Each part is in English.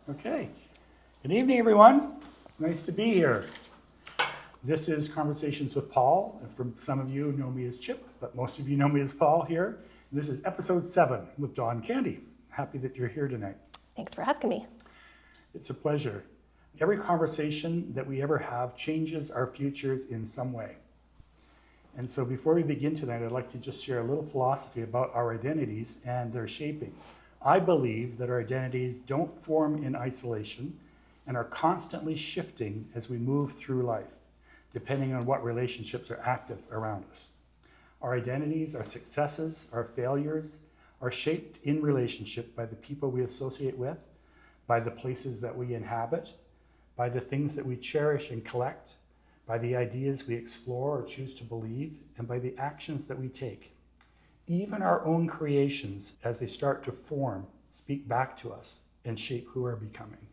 Okay. Good evening, everyone. Nice to be here. This is Conversations with Paul. And for some of you know me as Chip, but most of you know me as Paul here. And this is episode 7 with Don Candy. Happy that you're here tonight. Thanks for asking me. It's a pleasure. Every conversation that we ever have changes our futures in some way. And so before we begin tonight, I'd like to just share a little philosophy about our identities and their shaping. I believe that our identities don't form in isolation and are constantly shifting as we move through life, depending on what relationships are active around us. Our identities, our successes, our failures are shaped in relationship by the people we associate with, by the places that we inhabit, by the things that we cherish and collect, by the ideas we explore or choose to believe, and by the actions that we take. Even our own creations, as they start to form, speak back to us and shape who we're becoming.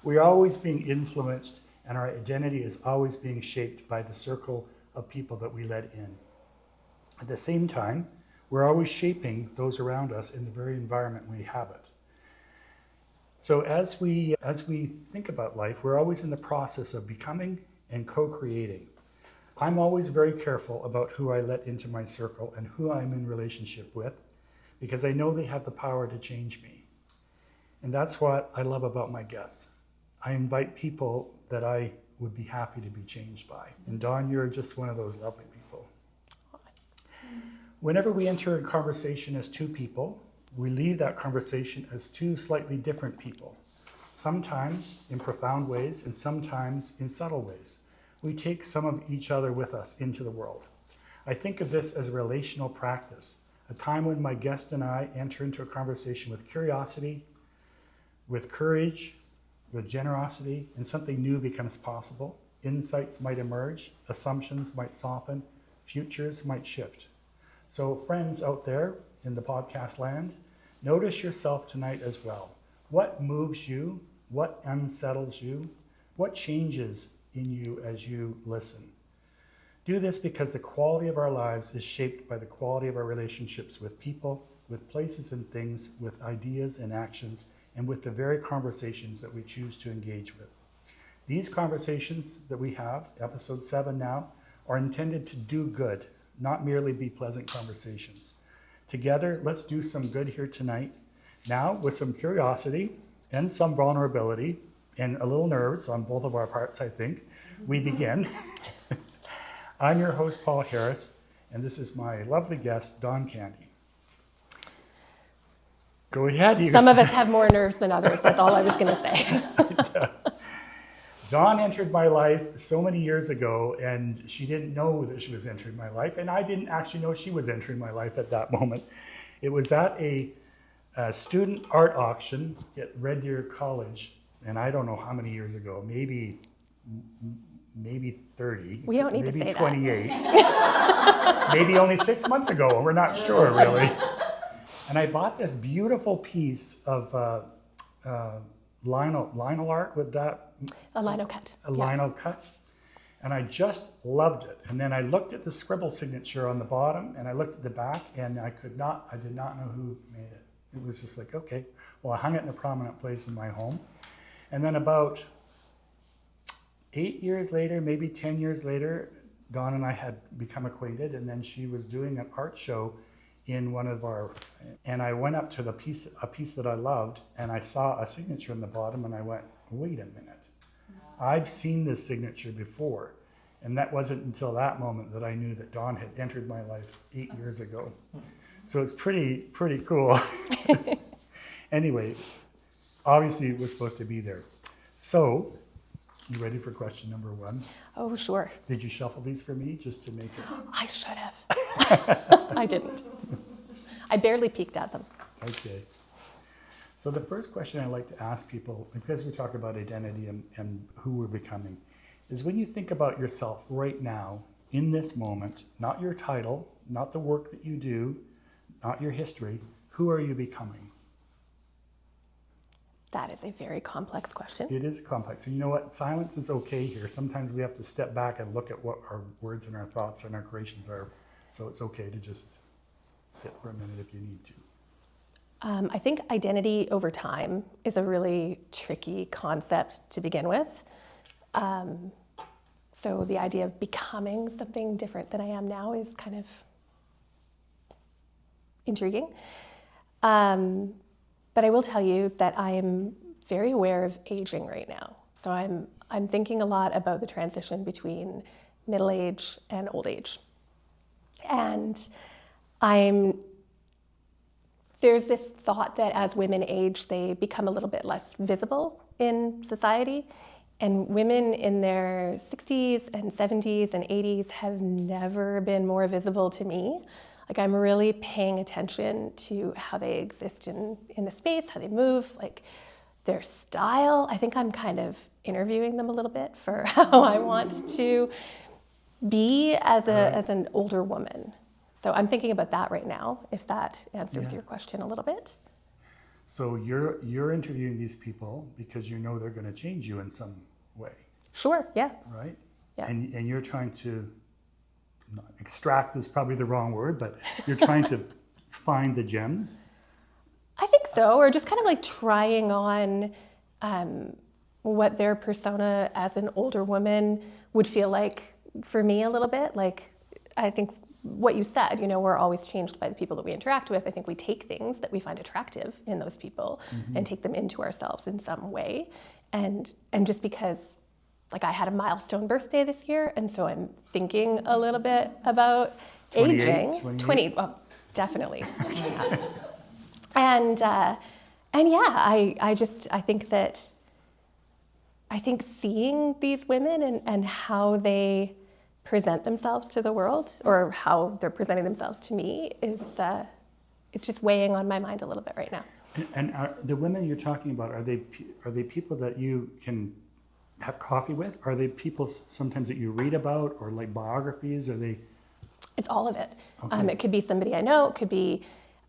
We're always being influenced, and our identity is always being shaped by the circle of people that we let in. At the same time, we're always shaping those around us in the very environment we inhabit. So as we think about life, we're always in the process of becoming and co-creating. I'm always very careful about who I let into my circle and who I'm in relationship with, because I know they have the power to change me. And that's what I love about my guests. I invite people that I would be happy to be changed by. And Dawn, you're just one of those lovely people. Whenever we enter a conversation as two people, we leave that conversation as two slightly different people, sometimes in profound ways and sometimes in subtle ways. We take some of each other with us into the world. I think of this as a relational practice, a time when my guest and I enter into a conversation with curiosity, with courage, with generosity, and something new becomes possible. Insights might emerge, assumptions might soften, futures might shift. So friends out there in the podcast land, notice yourself tonight as well. What moves you? What unsettles you? What changes in you as you listen? Do this because the quality of our lives is shaped by the quality of our relationships with people, with places and things, with ideas and actions, and with the very conversations that we choose to engage with. These conversations that we have, episode 7 now, are intended to do good, not merely be pleasant conversations. Together, let's do some good here tonight. Now, with some curiosity and some vulnerability and a little nerves on both of our parts, I think, we begin. I'm your host, Paul Harris, and this is my lovely guest, Don Candy. Go ahead. Some of us have more nerves than others. That's all I was going to say. Dawn entered my life so many years ago, and she didn't know that she was entering my life, and I didn't actually know she was entering my life at that moment. It was at a student art auction at Red Deer College, and I don't know how many years ago, maybe 30, We don't need maybe to say 28, maybe only 6 months ago, we're not sure really. And I bought this beautiful piece of lino art with that. A lino cut. A lino cut. And I just loved it. And then I looked at the scribble signature on the bottom and I looked at the back and I did not know who made it. It was just like, okay, well, I hung it in a prominent place in my home. And then about 8 years later, maybe 10 years later, Dawn and I had become acquainted, and then she was doing an art show in one of our, and I went up to a piece that I loved, and I saw a signature in the bottom, and I went, wait a minute. I've seen this signature before. And that wasn't until that moment that I knew that Dawn had entered my life 8 years ago. So it's pretty cool. Anyway, obviously it was supposed to be there. So, you ready for question number 1? Oh, sure. Did you shuffle these for me just to make it? I should have. I didn't. I barely peeked at them. Okay. So the first question I like to ask people, because we talk about identity and who we're becoming, is when you think about yourself right now, in this moment, not your title, not the work that you do, not your history, who are you becoming? That is a very complex question. It is complex. And you know what? Silence is okay here. Sometimes we have to step back and look at what our words and our thoughts and our creations are. So it's okay to just sit for a minute if you need to. I think identity over time is a really tricky concept to begin with. So the idea of becoming something different than I am now is kind of intriguing. But I will tell you that I am very aware of aging right now. So I'm thinking a lot about the transition between middle age and old age. And there's this thought that as women age, they become a little bit less visible in society. And women in their 60s and 70s and 80s have never been more visible to me. Like, I'm really paying attention to how they exist in the space, how they move, like their style. I think I'm kind of interviewing them a little bit for how I want to be as an older woman. So I'm thinking about that right now, if that answers your question a little bit. So you're interviewing these people because you know they're going to change you in some way. Sure, yeah. Right? Yeah. And you're trying to, extract is probably the wrong word, but you're trying to find the gems. I think so, or just kind of like trying on what their persona as an older woman would feel like for me a little bit. Like, I think what you said, we're always changed by the people that we interact with. I think we take things that we find attractive in those people and take them into ourselves in some way. And just because, like, I had a milestone birthday this year, and so I'm thinking a little bit about aging. 20, well, definitely. And yeah, I think seeing these women and how they present themselves to the world, or how they're presenting themselves to me, is it's just weighing on my mind a little bit right now. And are the women you're talking about, are they people that you can have coffee with? Are they people sometimes that you read about, or like biographies? Are they? It's all of it. Okay. It could be somebody I know. It could be,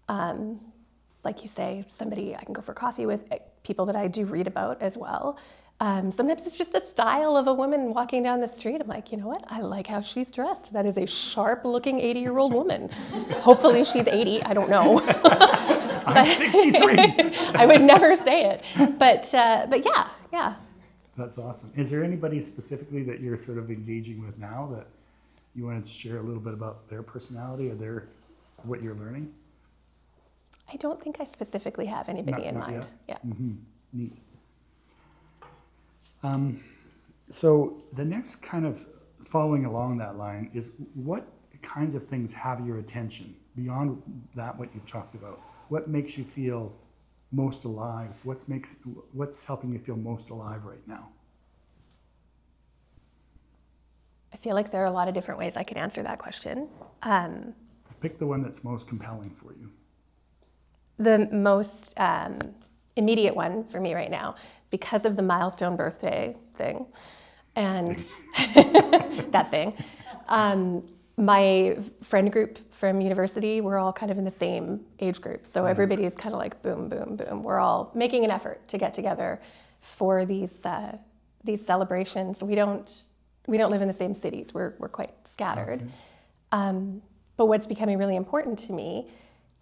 like you say, somebody I can go for coffee with. People that I do read about as well. Sometimes it's just the style of a woman walking down the street. I'm like, you know what? I like how she's dressed. That is a sharp-looking 80-year-old woman. Hopefully she's 80. I don't know. I'm 63. I would never say it. But yeah. That's awesome. Is there anybody specifically that you're sort of engaging with now that you wanted to share a little bit about their personality or what you're learning? I don't think I specifically have anybody in mind. Yet? Yeah. Mm-hmm. Neat. So the next kind of following along that line is, what kinds of things have your attention beyond that, what you've talked about? What makes you feel most alive? What's helping you feel most alive right now? I feel like there are a lot of different ways I can answer that question. Pick the one that's most compelling for you. The most immediate one for me right now, because of the milestone birthday thing and that thing, my friend group from university, we're all kind of in the same age group. So everybody is kind of like boom, boom, boom. We're all making an effort to get together for these celebrations. We don't live in the same cities. We're quite scattered. Okay. But what's becoming really important to me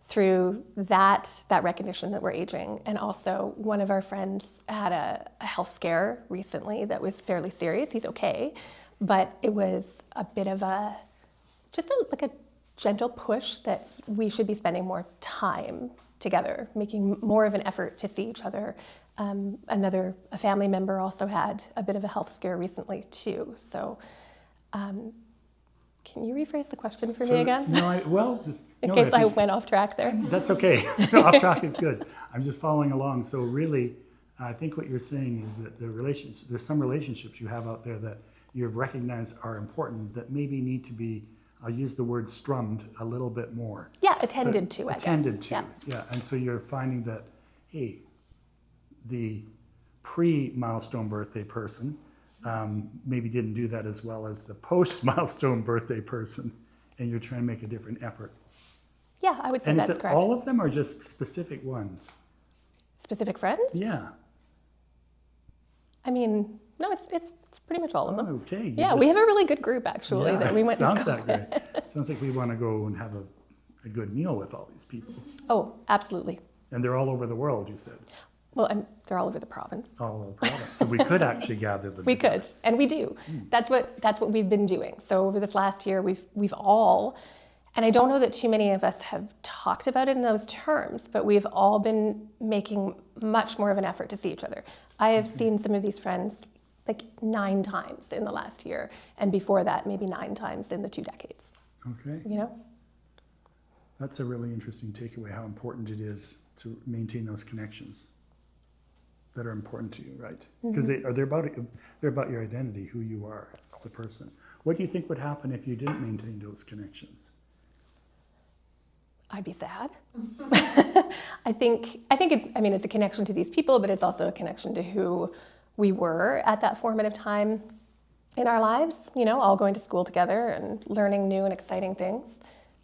through that recognition that we're aging, and also one of our friends had a health scare recently that was fairly serious. He's okay, but it was a bit of a gentle push that we should be spending more time together, making more of an effort to see each other. A family member also had a bit of a health scare recently too. So can you rephrase the question for me again? In case I went off track there. That's okay. Off track is good. I'm just following along. So really, I think what you're saying is that there's some relationships you have out there that you've recognized are important that maybe need to be, I'll use the word strummed a little bit more. Yeah, attended to, I guess. Attended to, yeah. And so you're finding that, hey, the pre-milestone birthday person maybe didn't do that as well as the post-milestone birthday person, and you're trying to make a different effort. Yeah, I would say that's correct. And is it all of them or just specific ones? Specific friends? Yeah. I mean, no, it's pretty much all of them. Okay. Yeah, we have a really good group actually that we went to school Sounds that great. Sounds like we want to go and have a good meal with all these people. Oh, absolutely. And they're all over the world, you said. Well, they're all over the province. All over the province. So we could actually gather them We together. could, and we do. That's what we've been doing. So over this last year, we've all, and I don't know that too many of us have talked about it in those terms, but we've all been making much more of an effort to see each other. I have seen some of these friends like 9 times in the last year, and before that, maybe 9 times in the 2 decades. Okay. You know? That's a really interesting takeaway, how important it is to maintain those connections that are important to you, right? Because they're about your identity, who you are as a person. What do you think would happen if you didn't maintain those connections? I'd be sad. I think it's a connection to these people, but it's also a connection to who we were at that formative time in our lives, you know, all going to school together and learning new and exciting things.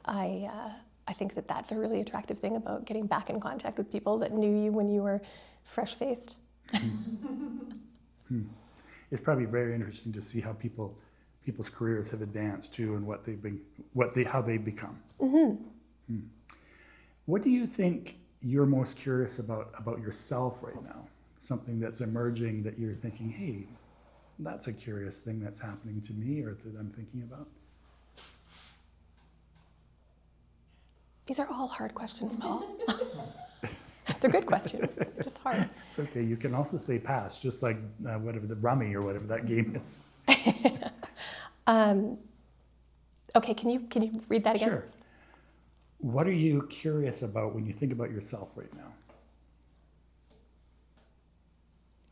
I think that that's a really attractive thing about getting back in contact with people that knew you when you were fresh-faced. It's probably very interesting to see how people's careers have advanced too, and how they've become. What do you think you're most curious about yourself right now? Something that's emerging that you're thinking, hey, that's a curious thing that's happening to me or that I'm thinking about? These are all hard questions, Paul. They're good questions, just hard. It's okay. You can also say pass, just like whatever the rummy or whatever that game is. Okay, can you read that again? Sure. What are you curious about when you think about yourself right now?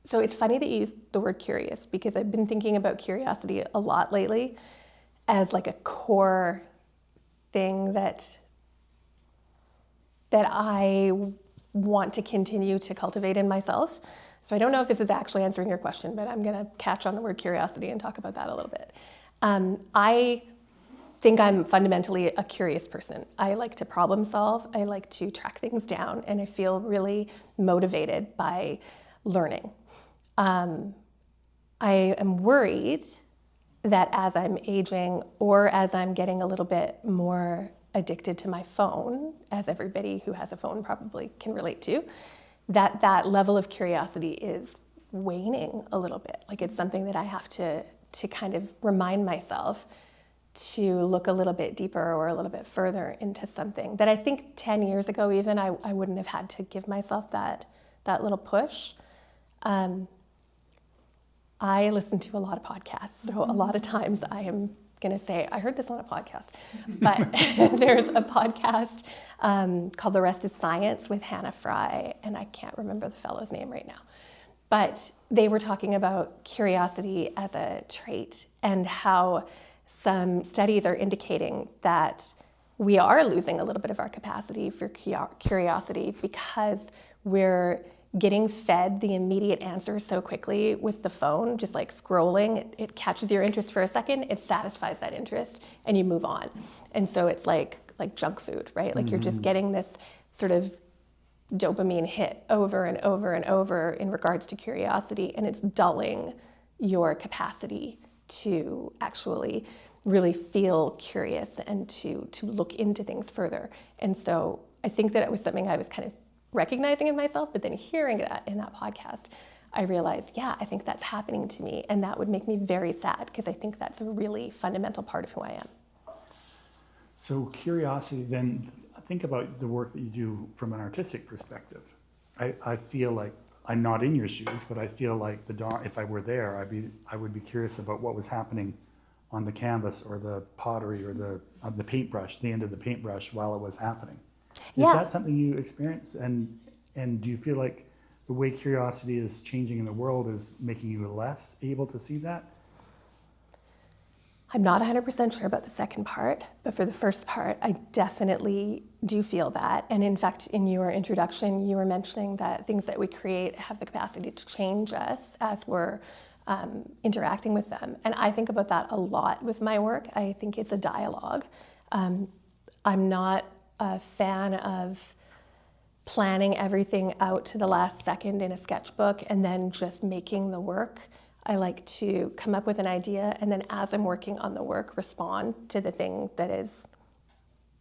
So it's funny that you use the word curious, because I've been thinking about curiosity a lot lately as like a core thing that I want to continue to cultivate in myself. So I don't know if this is actually answering your question, but I'm going to catch on the word curiosity and talk about that a little bit. I think I'm fundamentally a curious person. I like to problem solve. I like to track things down, and I feel really motivated by learning. I am worried that as I'm aging, or as I'm getting a little bit more addicted to my phone, as everybody who has a phone probably can relate to, that level of curiosity is waning a little bit. Like, it's something that I have to kind of remind myself to look a little bit deeper or a little bit further into something that I think 10 years ago even I wouldn't have had to give myself that little push. I listen to a lot of podcasts, so a lot of times I am going to say, I heard this on a podcast, but there's a podcast called The Rest is Science with Hannah Fry, and I can't remember the fellow's name right now. But they were talking about curiosity as a trait and how some studies are indicating that we are losing a little bit of our capacity for curiosity because we're getting fed the immediate answer so quickly with the phone, just like scrolling. It catches your interest for a second, it satisfies that interest, and you move on. And so it's like junk food, right? Like, you're just getting this sort of dopamine hit over and over and over in regards to curiosity, and it's dulling your capacity to actually really feel curious and to look into things further. And so I think that it was something I was kind of recognizing in myself, but then hearing that in that podcast, I realized, yeah, I think that's happening to me, and that would make me very sad, because I think that's a really fundamental part of who I am. So curiosity, then think about the work that you do from an artistic perspective. I feel like I'm not in your shoes, but I feel like if I were there, I would be curious about what was happening on the canvas or the pottery or the paintbrush, the end of the paintbrush while it was happening. Is that something you experience? And do you feel like the way curiosity is changing in the world is making you less able to see that? I'm not 100% sure about the second part, but for the first part, I definitely do feel that. And in fact, in your introduction, you were mentioning that things that we create have the capacity to change us as we're interacting with them. And I think about that a lot with my work. I think it's a dialogue. I'm not a fan of planning everything out to the last second in a sketchbook and then just making the work. I like to come up with an idea, and then as I'm working on the work, respond to the thing that is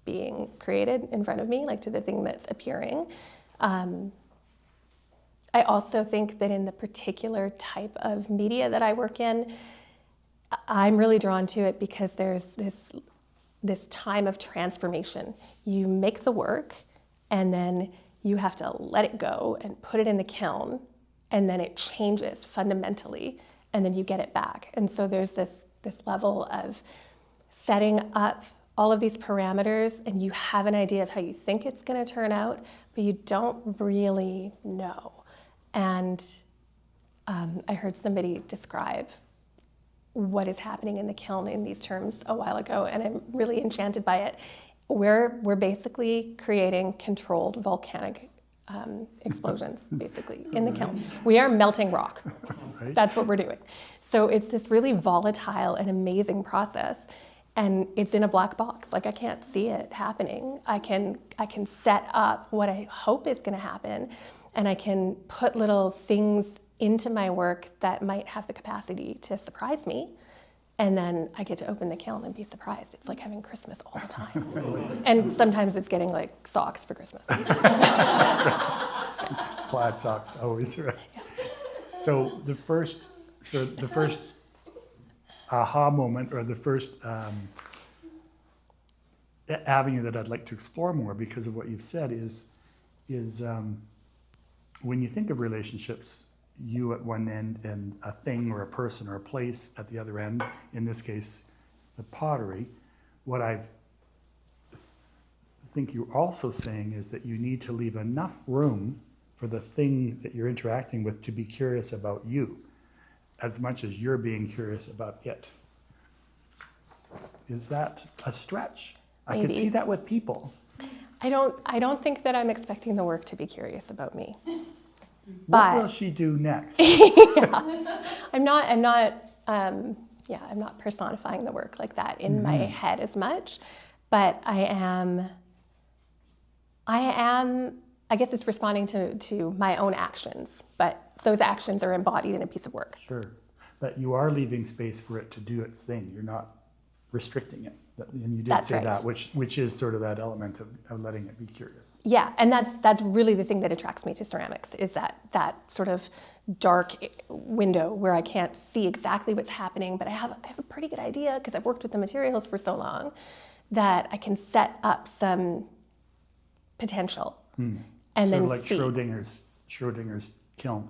being created in front of me, like to the thing that's appearing. I also think that in the particular type of media that I work in, I'm really drawn to it because there's this time of transformation. You make the work and then you have to let it go and put it in the kiln, and then it changes fundamentally, and then you get it back. And so there's this level of setting up all of these parameters, and you have an idea of how you think it's going to turn out, but you don't really know. And I heard somebody describe what is happening in the kiln in these terms a while ago, and I'm really enchanted by it. We're basically creating controlled volcanic explosions, basically, in the kiln. We are melting rock. Right. That's what we're doing. So it's this really volatile and amazing process, and it's in a black box. Like, I can't see it happening. I can set up what I hope is going to happen, and I can put little things into my work that might have the capacity to surprise me. And then I get to open the kiln and be surprised. It's like having Christmas all the time. And sometimes it's getting like socks for Christmas. Plaid socks, always, right? Yeah. So the first aha moment, or the first avenue that I'd like to explore more because of what you've said is when you think of relationships, you at one end and a thing or a person or a place at the other end, in this case, the pottery, what I think you're also saying is that you need to leave enough room for the thing that you're interacting with to be curious about you, as much as you're being curious about it. Is that a stretch? Maybe. I could see that with people. I don't think that I'm expecting the work to be curious about me. What will she do next? Yeah. I'm not personifying the work like that in my head as much, but I guess it's responding to my own actions, but those actions are embodied in a piece of work. Sure, but you are leaving space for it to do its thing. You're not restricting it. And you did That's say right. that, which is sort of that element of letting it be curious. Yeah, and that's really the thing that attracts me to ceramics, is that sort of dark window where I can't see exactly what's happening, but I have a pretty good idea because I've worked with the materials for so long that I can set up some potential and sort then of like see. Schrodinger's kiln.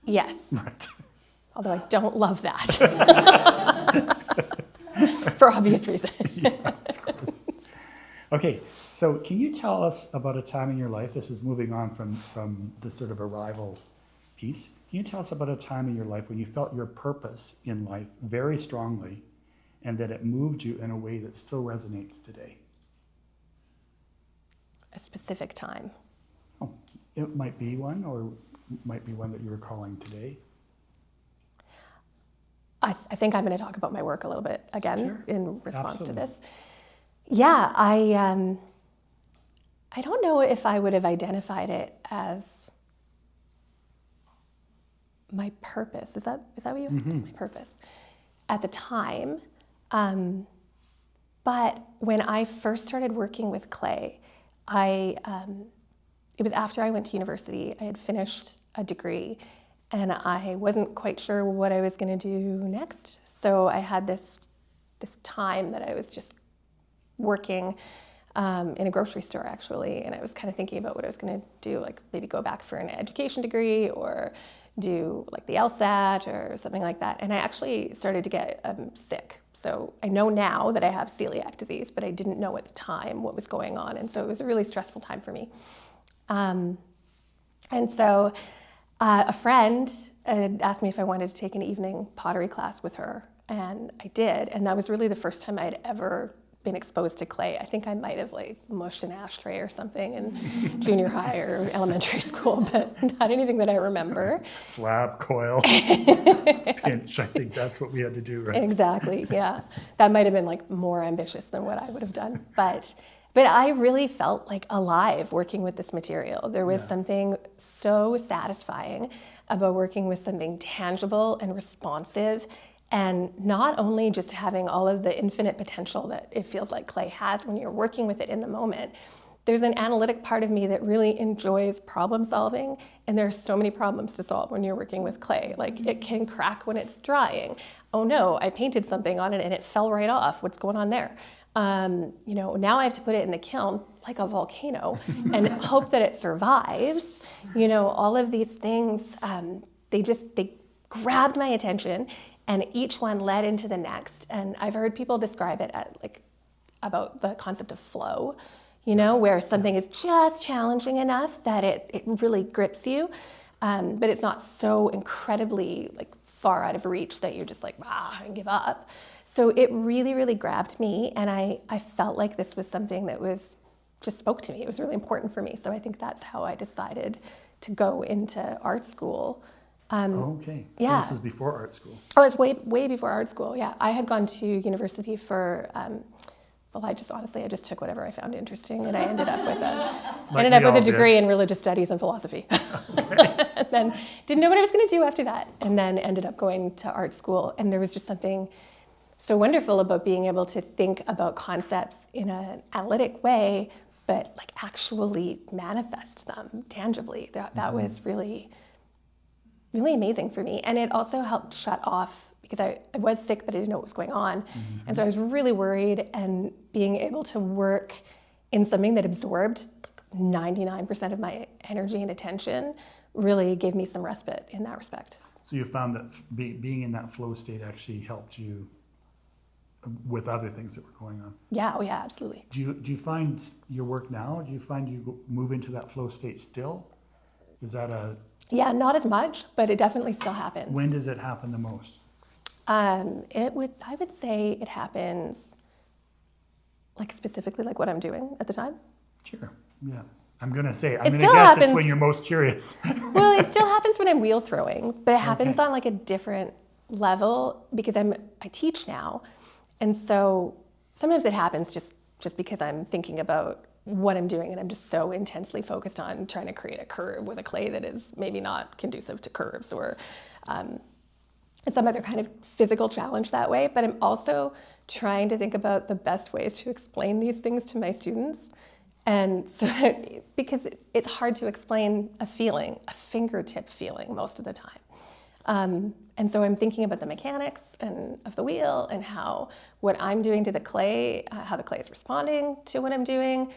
Yes, Right. although I don't love that for obvious reasons. Yeah, of course. Okay, so can you tell us about a time in your life, this is moving on from the sort of arrival piece, can you tell us about a time in your life when you felt your purpose in life very strongly and that it moved you in a way that still resonates today? A specific time. Oh, it might be one, or it might be one that you're recalling today. I think I'm going to talk about my work a little bit again Sure. in response Absolutely. to this. Yeah, I don't know if I would have identified it as my purpose. Is that what you asked? My purpose at the time. But when I first started working with clay, it was after I went to university. I had finished a degree, and I wasn't quite sure what I was going to do next. So I had this time that I was just working in a grocery store, actually, and I was kind of thinking about what I was going to do, like maybe go back for an education degree or do like the LSAT or something like that. And I actually started to get sick. So I know now that I have celiac disease, but I didn't know at the time what was going on. And so it was a really stressful time for me. And so a friend had asked me if I wanted to take an evening pottery class with her, and I did. And that was really the first time I'd ever been exposed to clay. I think I might have like mushed an ashtray or something in junior high or elementary school, but not anything that I remember. Slab, coil, pinch. I think that's what we had to do, right? Exactly, yeah. That might have been like more ambitious than what I would have done. But I really felt like alive working with this material. There was something so satisfying about working with something tangible and responsive, and not only just having all of the infinite potential that it feels like clay has when you're working with it in the moment, there's an analytic part of me that really enjoys problem solving, and there are so many problems to solve when you're working with clay. Like, it can crack when it's drying. Oh no, I painted something on it and it fell right off. What's going on there? You know, now I have to put it in the kiln like a volcano and hope that it survives. You know, all of these things, they grabbed my attention, and each one led into the next. And I've heard people describe it at, like, about the concept of flow, you know, where something is just challenging enough that it really grips you, but it's not so incredibly, like, far out of reach that you're just like, and give up. So it really, really grabbed me, and I felt like this was something that just spoke to me. It was really important for me. So I think that's how I decided to go into art school. Okay. Yeah. So this was before art school. Oh, it's way before art school. Yeah, I had gone to university for. Well, I just took whatever I found interesting, and I ended up with a degree in religious studies and philosophy. And then didn't know what I was going to do after that, and then ended up going to art school. And there was just something so wonderful about being able to think about concepts in an analytic way, but like actually manifest them tangibly. That was really, really amazing for me. And it also helped shut off, because I was sick, but I didn't know what was going on. And so I was really worried, and being able to work in something that absorbed 99% of my energy and attention really gave me some respite in that respect. So you found that being in that flow state actually helped you with other things that were going on? Yeah, oh yeah, absolutely. Do you find your work now, do you find you move into that flow state still? Is that Yeah, not as much, but it definitely still happens. When does it happen the most? I would say it happens, like, specifically like what I'm doing at the time. Sure, yeah. I'm going to guess happens. it's when you're most curious. Well, it still happens when I'm wheel throwing, but it happens on like a different level, because I teach now. And so sometimes it happens just because I'm thinking about what I'm doing, and I'm just so intensely focused on trying to create a curve with a clay that is maybe not conducive to curves, or some other kind of physical challenge that way. But I'm also trying to think about the best ways to explain these things to my students. And so because it's hard to explain a feeling, a fingertip feeling, most of the time. And so I'm thinking about the mechanics of the wheel, and how what I'm doing to the clay, how the clay is responding to what I'm doing,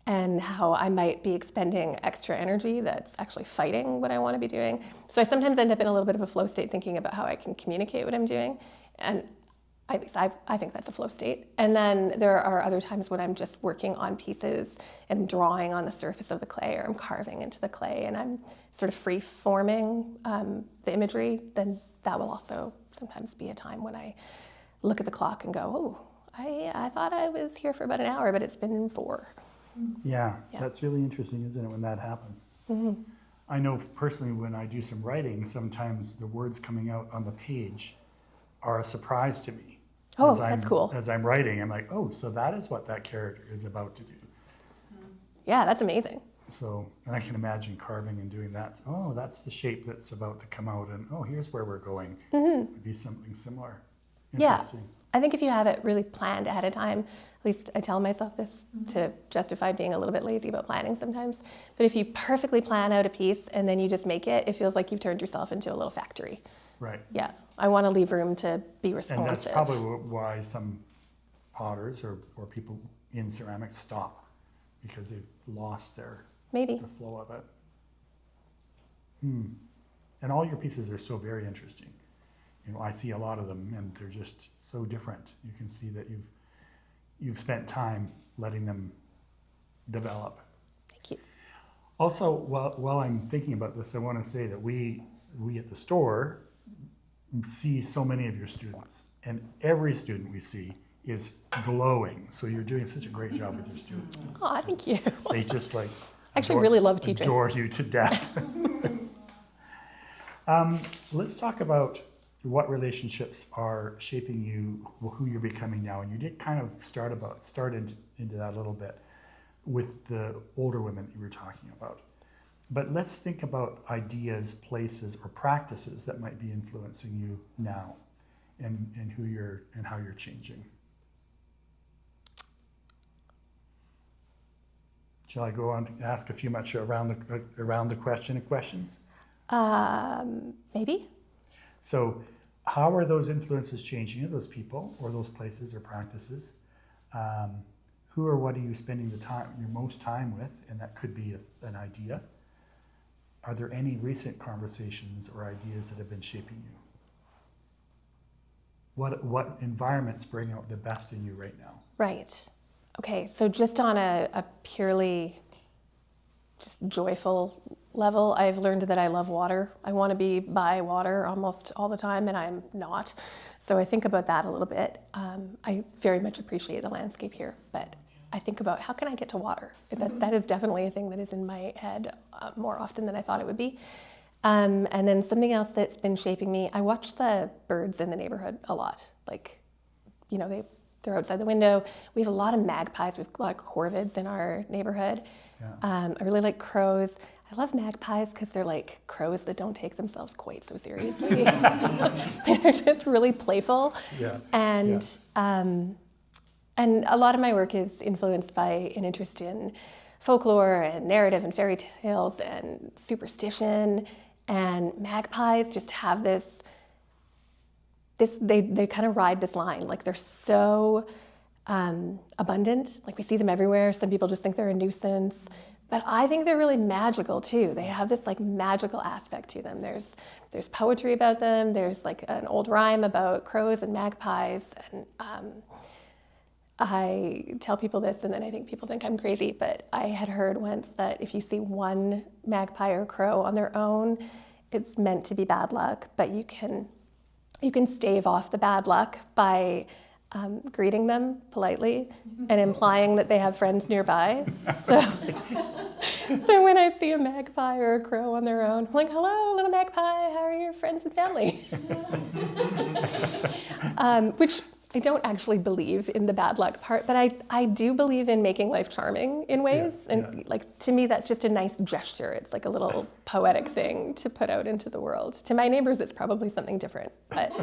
and how I might be expending extra energy that's actually fighting what I want to be doing. So I sometimes end up in a little bit of a flow state, thinking about how I can communicate what I'm doing. And at least I think that's a flow state. And then there are other times when I'm just working on pieces and drawing on the surface of the clay, or I'm carving into the clay, and I'm sort of free forming the imagery. Then that will also sometimes be a time when I look at the clock and go, oh, I thought I was here for about an hour, but it's been 4. Yeah, that's really interesting, isn't it, when that happens? Mm-hmm. I know personally, when I do some writing, sometimes the words coming out on the page are a surprise to me. Oh, that's cool. As I'm writing, I'm like, oh, so that is what that character is about to do. Yeah, that's amazing. So, and I can imagine carving and doing that. Oh, that's the shape that's about to come out, and oh, here's where we're going. Would be something similar. Interesting. Yeah, I think if you have it really planned ahead of time, at least I tell myself this to justify being a little bit lazy about planning sometimes, but if you perfectly plan out a piece and then you just make it, it feels like you've turned yourself into a little factory. Right. Yeah, I want to leave room to be responsive. And that's probably why some potters or people in ceramics stop, because they've lost the flow of it. And all your pieces are so very interesting. You know, I see a lot of them, and they're just so different. You can see that you've spent time letting them develop. Thank you. Also, while I'm thinking about this, I want to say that we at the store see so many of your students, and every student we see is glowing. So you're doing such a great job with your students. Oh, so thank you. They just like really love teaching. Adore you to death. Let's talk about what relationships are shaping you, who you're becoming now. And you did kind of started into that a little bit with the older women that you were talking about. But let's think about ideas, places, or practices that might be influencing you now, and how you're changing. Shall I go on to ask a few much around the question of questions? Maybe. So how are those influences changing you, those people or those places or practices? Who or what are you spending your most time with? And that could be an idea. Are there any recent conversations or ideas that have been shaping you? What environments bring out the best in you right now? Right. Okay, so just on a purely just joyful level, I've learned that I love water. I want to be by water almost all the time, and I'm not. So I think about that a little bit. I very much appreciate the landscape here, but I think about how can I get to water? That is definitely a thing that is in my head more often than I thought it would be. And then something else that's been shaping me, I watch the birds in the neighborhood a lot. Like, you know, they're outside the window. We have a lot of magpies. We have a lot of corvids in our neighborhood. Yeah. I really like crows. I love magpies because they're like crows that don't take themselves quite so seriously. They're just really playful. Yeah. And a lot of my work is influenced by an interest in folklore and narrative and fairy tales and superstition. And magpies just have this they kind of ride this line. Like they're so abundant. Like we see them everywhere. Some people just think they're a nuisance. But I think they're really magical too. They have this like magical aspect to them. There's poetry about them. There's like an old rhyme about crows and magpies. And I tell people this and then I think people think I'm crazy, but I had heard once that if you see one magpie or crow on their own, it's meant to be bad luck, but you can stave off the bad luck by greeting them politely and implying that they have friends nearby. So when I see a magpie or a crow on their own, I'm like, hello, little magpie, how are your friends and family? Which I don't actually believe in the bad luck part, but I do believe in making life charming in ways. Like to me, that's just a nice gesture. It's like a little poetic thing to put out into the world. To my neighbors, it's probably something different. But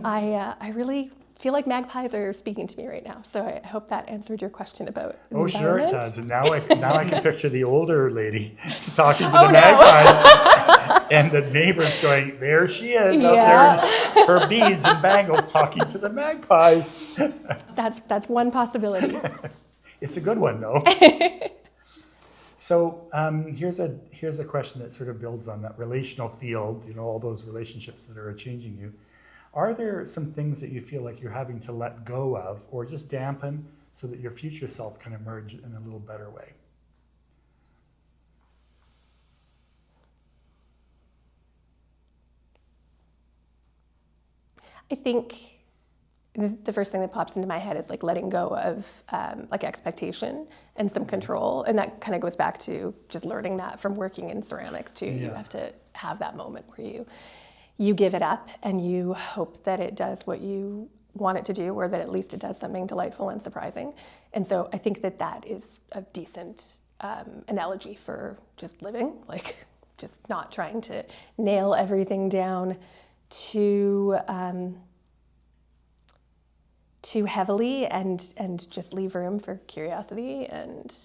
I really feel like magpies are speaking to me right now. So I hope that answered your question about the Oh, sure it environment. does. And now I can picture the older lady talking to the magpies and the neighbors going, there she is out there in her beads and bangles talking to the magpies. That's one possibility. It's a good one though. So here's a question that sort of builds on that relational field, you know, all those relationships that are changing you. Are there some things that you feel like you're having to let go of or just dampen so that your future self can emerge in a little better way? I think the first thing that pops into my head is like letting go of like expectation and some control. And that kind of goes back to just learning that from working in ceramics too. Yeah. You have to have that moment where you give it up and you hope that it does what you want it to do, or that at least it does something delightful and surprising. And so I think that is a decent analogy for just living, like just not trying to nail everything down too heavily and just leave room for curiosity and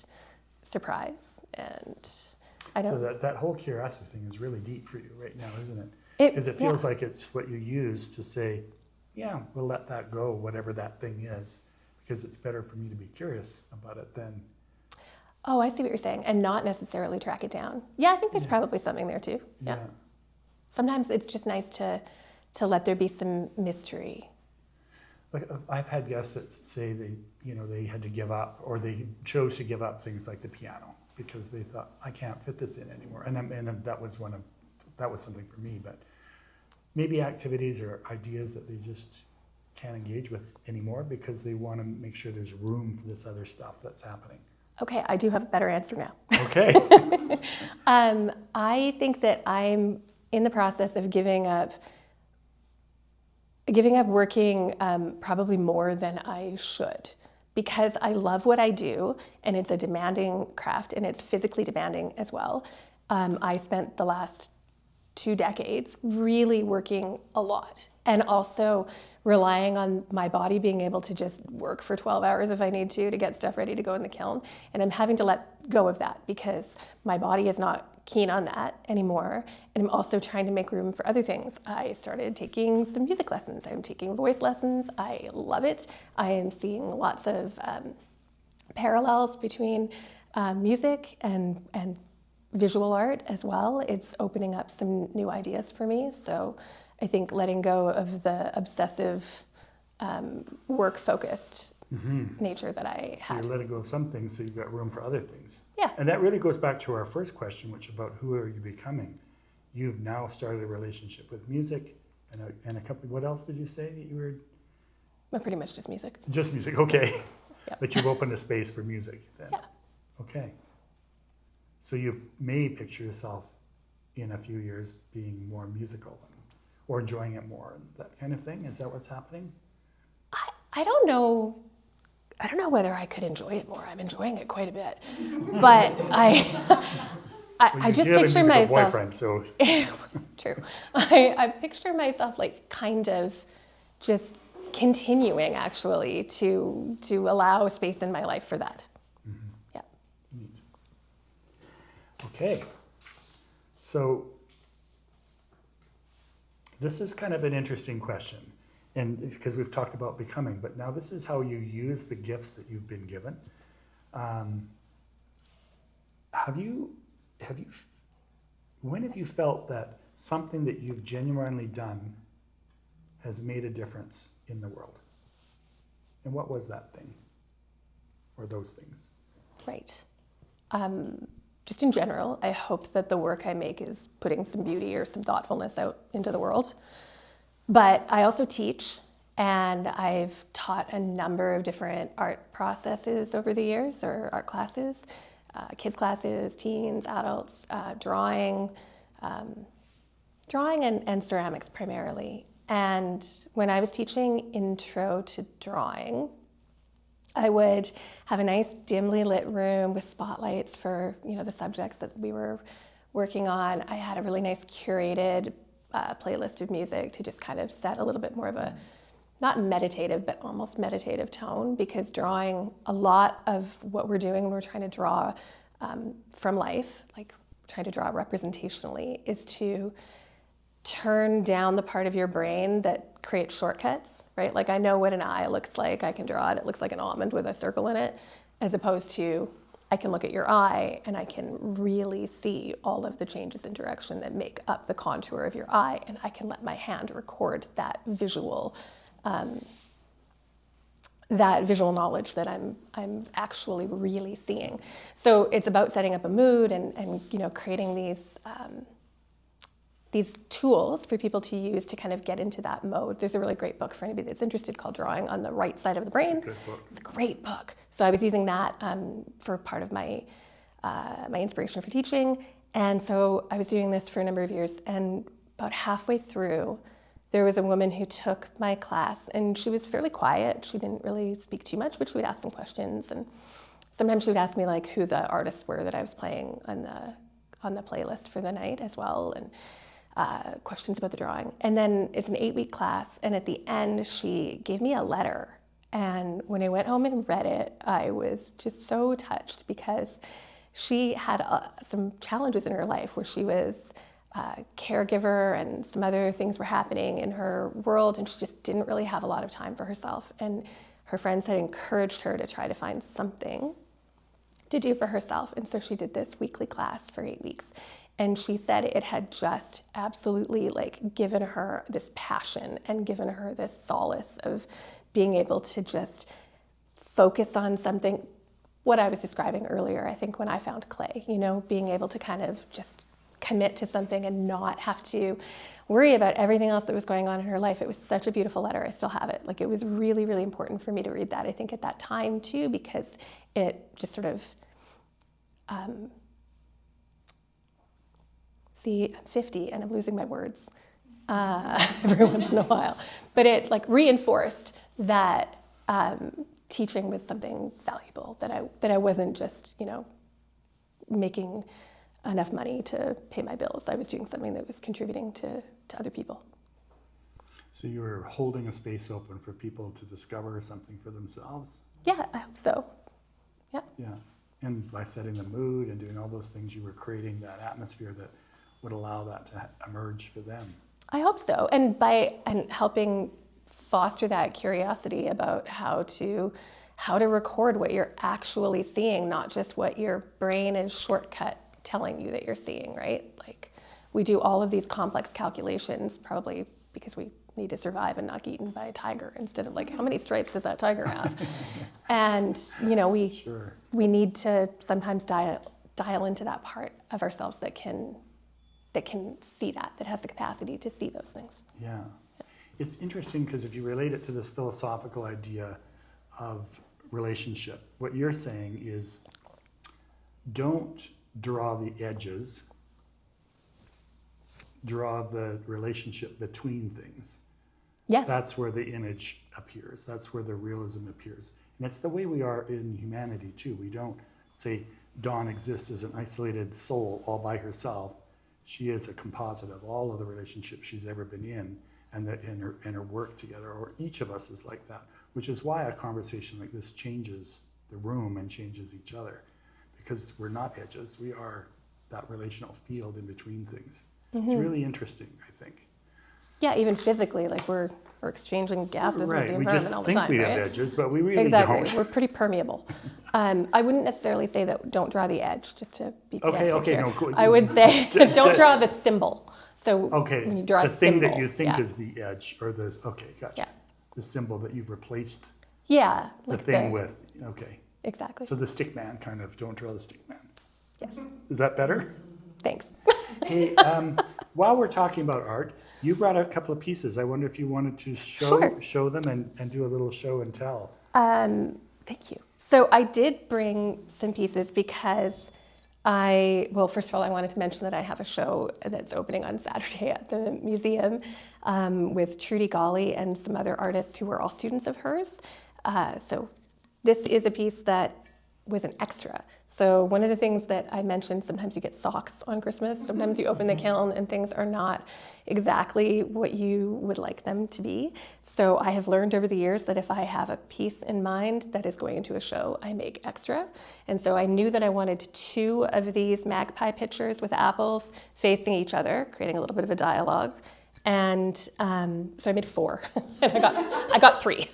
surprise. And I don't. So that whole curiosity thing is really deep for you right now, isn't it? Because it feels like it's what you use to say, yeah, we'll let that go, whatever that thing is, because it's better for me to be curious about it than... Oh, I see what you're saying, and not necessarily track it down. Yeah, I think there's probably something there too. Yeah. Sometimes it's just nice to let there be some mystery. Like I've had guests that say they had to give up, or they chose to give up things like the piano because they thought, I can't fit this in anymore. And that was something for me, but maybe activities or ideas that they just can't engage with anymore because they want to make sure there's room for this other stuff that's happening. Okay, I do have a better answer now. Okay. I think that I'm in the process of giving up working probably more than I should, because I love what I do and it's a demanding craft and it's physically demanding as well. I spent the last 2 decades really working a lot and also relying on my body being able to just work for 12 hours if I need to get stuff ready to go in the kiln. And I'm having to let go of that because my body is not keen on that anymore. And I'm also trying to make room for other things. I started taking some music lessons. I'm taking voice lessons. I love it. I am seeing lots of parallels between music and visual art as well. It's opening up some new ideas for me. So I think letting go of the obsessive, work-focused nature that I So had. you're letting go of some things so you've got room for other things. Yeah. And that really goes back to our first question, which about who are you becoming? You've now started a relationship with music and a couple, what else did you say that you were? But pretty much just music. Just music, okay. Yeah. But you've opened a space for music then? Yeah. Okay. So you may picture yourself in a few years being more musical or enjoying it more, that kind of thing? Is that what's happening? I don't know. I don't know whether I could enjoy it more. I'm enjoying it quite a bit, but I just You have a picture musical myself. boyfriend, so True. I picture myself like kind of just continuing actually to allow space in my life for that. Yeah. neat. Okay. So this is kind of an interesting question. And because we've talked about becoming, but now this is how you use the gifts that you've been given. When have you felt that something that you've genuinely done has made a difference in the world? And what was that thing? Or those things? Right. Just in general, I hope that the work I make is putting some beauty or some thoughtfulness out into the world. But I also teach, and I've taught a number of different art processes over the years, or art classes, kids classes, teens, adults, drawing and ceramics primarily. And when I was teaching intro to drawing, I would have a nice dimly lit room with spotlights for the subjects that we were working on. I had a really nice curated playlist of music to just kind of set a little bit more of a, not meditative, but almost meditative tone, because drawing, a lot of what we're doing when we're trying to draw from life, like trying to draw representationally, is to turn down the part of your brain that creates shortcuts, right? Like I know what an eye looks like, I can draw it, it looks like an almond with a circle in it, as opposed to I can look at your eye and I can really see all of the changes in direction that make up the contour of your eye, and I can let my hand record that visual knowledge that I'm actually really seeing. So it's about setting up a mood and creating these tools for people to use to kind of get into that mode. There's a really great book for anybody that's interested called Drawing on the Right Side of the Brain. It's a good book. It's a great book. So I was using that for part of my my inspiration for teaching. And so I was doing this for a number of years, and about halfway through, there was a woman who took my class, and she was fairly quiet. She didn't really speak too much, but she would ask some questions, and sometimes she would ask me like who the artists were that I was playing on the playlist for the night as well, and questions about the drawing. And then it's an 8-week class, and at the end she gave me a letter, and when I went home and read it, I was just so touched, because she had some challenges in her life where she was a caregiver and some other things were happening in her world, and she just didn't really have a lot of time for herself, and her friends had encouraged her to try to find something to do for herself. And so she did this weekly class for 8 weeks. And she said it had just absolutely like given her this passion and given her this solace of being able to just focus on something, what I was describing earlier, I think when I found clay, being able to kind of just commit to something and not have to worry about everything else that was going on in her life. It was such a beautiful letter. I still have it. Like, it was really, really important for me to read that, I think, at that time too, because it just sort of, see, I'm 50 and I'm losing my words every once in a while. But it like reinforced that teaching was something valuable, that I wasn't just, making enough money to pay my bills. I was doing something that was contributing to other people. So you were holding a space open for people to discover something for themselves? Yeah, I hope so. Yeah. Yeah. And by setting the mood and doing all those things, you were creating that atmosphere that would allow that to emerge for them. I hope so. And by helping foster that curiosity about how to record what you're actually seeing, not just what your brain is shortcut telling you that you're seeing, right? Like, we do all of these complex calculations probably because we need to survive and not get eaten by a tiger, instead of like, how many stripes does that tiger have? And we need to sometimes dial into that part of ourselves that can see that has the capacity to see those things. Yeah. It's interesting because if you relate it to this philosophical idea of relationship, what you're saying is don't draw the edges, draw the relationship between things. Yes. That's where the image appears. That's where the realism appears. And it's the way we are in humanity too. We don't say Dawn exists as an isolated soul all by herself. She is a composite of all of the relationships she's ever been in, and her work together, or each of us is like that, which is why a conversation like this changes the room and changes each other, because we're not edges. We are that relational field in between things. It's really interesting, I think. Yeah, even physically, like we're exchanging gases with the environment all the time, we right? have edges, but we really Exactly. don't. We're pretty permeable. I wouldn't necessarily say that don't draw the edge, just to be pedantic here. No, cool. I would say don't draw the symbol. So when you draw the a symbol, thing that you think is the edge, or the, gotcha. Yeah. The symbol that you've replaced the like thing with, Exactly. So the stick man kind of, don't draw the stick man. Yes. Is that better? Thanks. Hey, while we're talking about art, you brought a couple of pieces. I wonder if you wanted to show them and do a little show and tell. Thank you. So I did bring some pieces because first of all, I wanted to mention that I have a show that's opening on Saturday at the museum with Trudy Golly and some other artists who were all students of hers. So this is a piece that was an extra. So one of the things that I mentioned, sometimes you get socks on Christmas, sometimes you open the kiln and things are not exactly what you would like them to be. So I have learned over the years that if I have a piece in mind that is going into a show, I make extra. And so I knew that I wanted 2 of these magpie pictures with apples facing each other, creating a little bit of a dialogue. And so I made 4, and I got 3.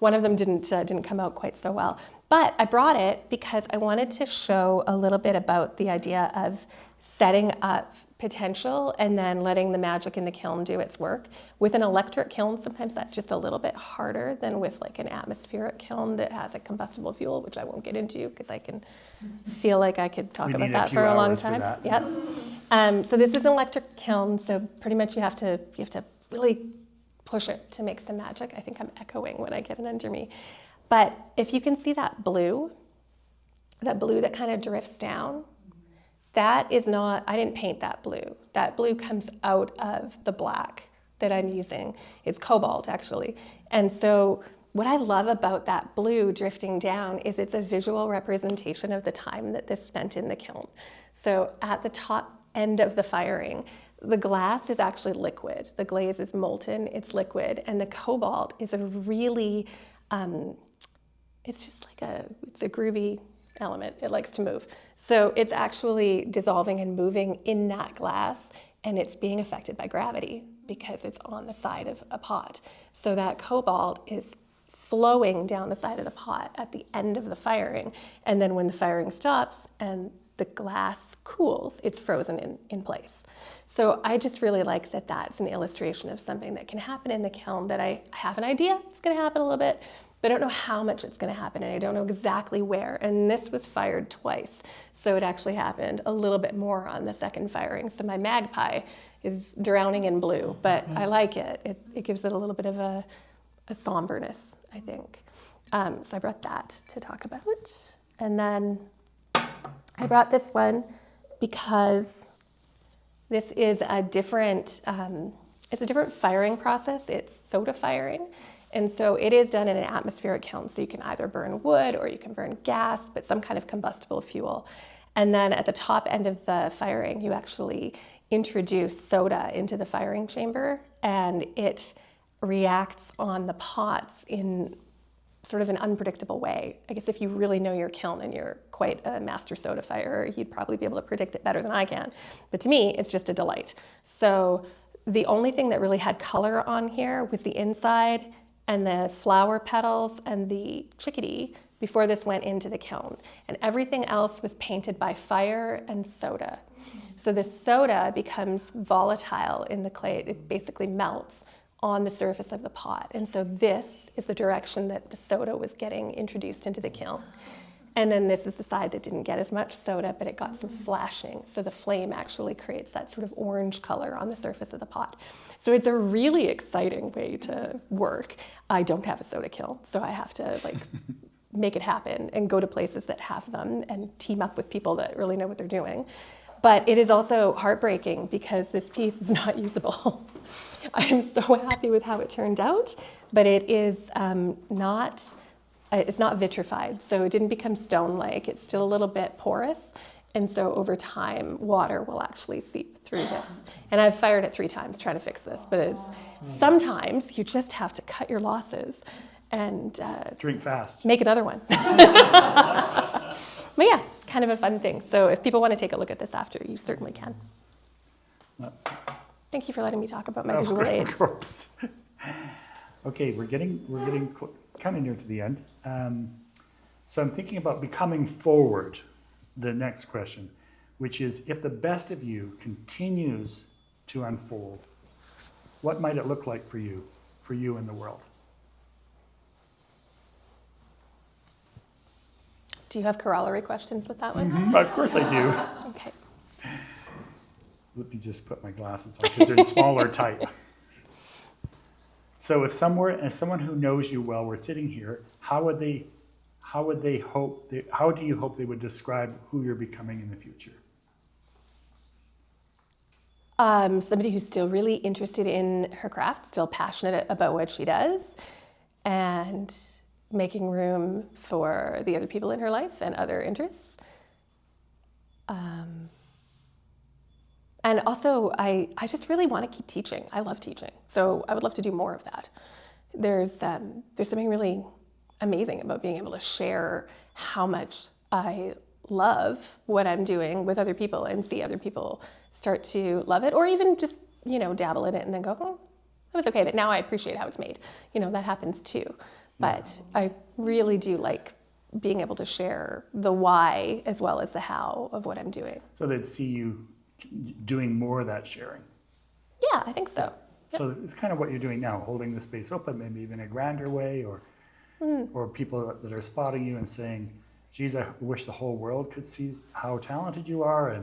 One of them didn't come out quite so well. But I brought it because I wanted to show a little bit about the idea of setting up potential and then letting the magic in the kiln do its work. With an electric kiln, sometimes that's just a little bit harder than with like an atmospheric kiln that has a combustible fuel, which I won't get into because I can feel like I could talk about that for a long time. Yep. So this is an electric kiln, so pretty much you have to really push it to make some magic. I think I'm echoing when I get it under me. But if you can see that blue that kind of drifts down, that is not, I didn't paint that blue. That blue comes out of the black that I'm using. It's cobalt, actually. And so what I love about that blue drifting down is it's a visual representation of the time that this spent in the kiln. So at the top end of the firing, the glass is actually liquid. The glaze is molten, it's liquid. And the cobalt is a really, it's just like it's a groovy element. It likes to move. So it's actually dissolving and moving in that glass, and it's being affected by gravity because it's on the side of a pot. So that cobalt is flowing down the side of the pot at the end of the firing. And then when the firing stops and the glass cools, it's frozen in place. So I just really like that that's an illustration of something that can happen in the kiln, that I have an idea it's gonna happen a little bit, but I don't know how much it's gonna happen, and I don't know exactly where. And this was fired twice, so it actually happened a little bit more on the second firing. So my magpie is drowning in blue, but I like it. It gives it a little bit of a somberness, I think. So I brought that to talk about. And then I brought this one because this is a different, it's a different firing process. It's soda firing. And so it is done in an atmospheric kiln. So you can either burn wood or you can burn gas, but some kind of combustible fuel. And then at the top end of the firing, you actually introduce soda into the firing chamber, and it reacts on the pots in sort of an unpredictable way. I guess if you really know your kiln and you're quite a master soda firer, you'd probably be able to predict it better than I can. But to me, it's just a delight. So the only thing that really had color on here was the inside and the flower petals and the chickadee before this went into the kiln. And everything else was painted by fire and soda. So the soda becomes volatile in the clay. It basically melts on the surface of the pot. And so this is the direction that the soda was getting introduced into the kiln. And then this is the side that didn't get as much soda, but it got some flashing. So the flame actually creates that sort of orange color on the surface of the pot. So it's a really exciting way to work. I don't have a soda kiln, so I have to make it happen and go to places that have them and team up with people that really know what they're doing. But it is also heartbreaking because this piece is not usable. I am so happy with how it turned out, but it is it's not vitrified, so it didn't become stone-like. It's still a little bit porous, and so over time, water will actually seep through this. And I've fired it 3 times trying to fix this, but sometimes you just have to cut your losses and drink fast. Make another one. But yeah, kind of a fun thing. So if people want to take a look at this after, you certainly can. Thank you for letting me talk about my visual aids. Of course. Okay, we're getting kind of near to the end. So I'm thinking about becoming forward, the next question, which is if the best of you continues to unfold, what might it look like for you in the world? Do you have corollary questions with that one? Mm-hmm, of course I do. Okay. Let me just put my glasses on because they're in smaller type. So if someone who knows you well were sitting here, how do you hope they would describe who you're becoming in the future? Somebody who's still really interested in her craft, still passionate about what she does, and making room for the other people in her life and other interests. And also, I just really want to keep teaching. I love teaching, so I would love to do more of that. There's something really amazing about being able to share how much I love what I'm doing with other people and see other people start to love it, or even just, dabble in it and then go, oh, that was okay, but now I appreciate how it's made. That happens too. But I really do like being able to share the why as well as the how of what I'm doing. So they'd see you doing more of that sharing. Yeah, I think so. Yep. So it's kind of what you're doing now, holding the space open, maybe even a grander way, or people that are spotting you and saying, geez, I wish the whole world could see how talented you are.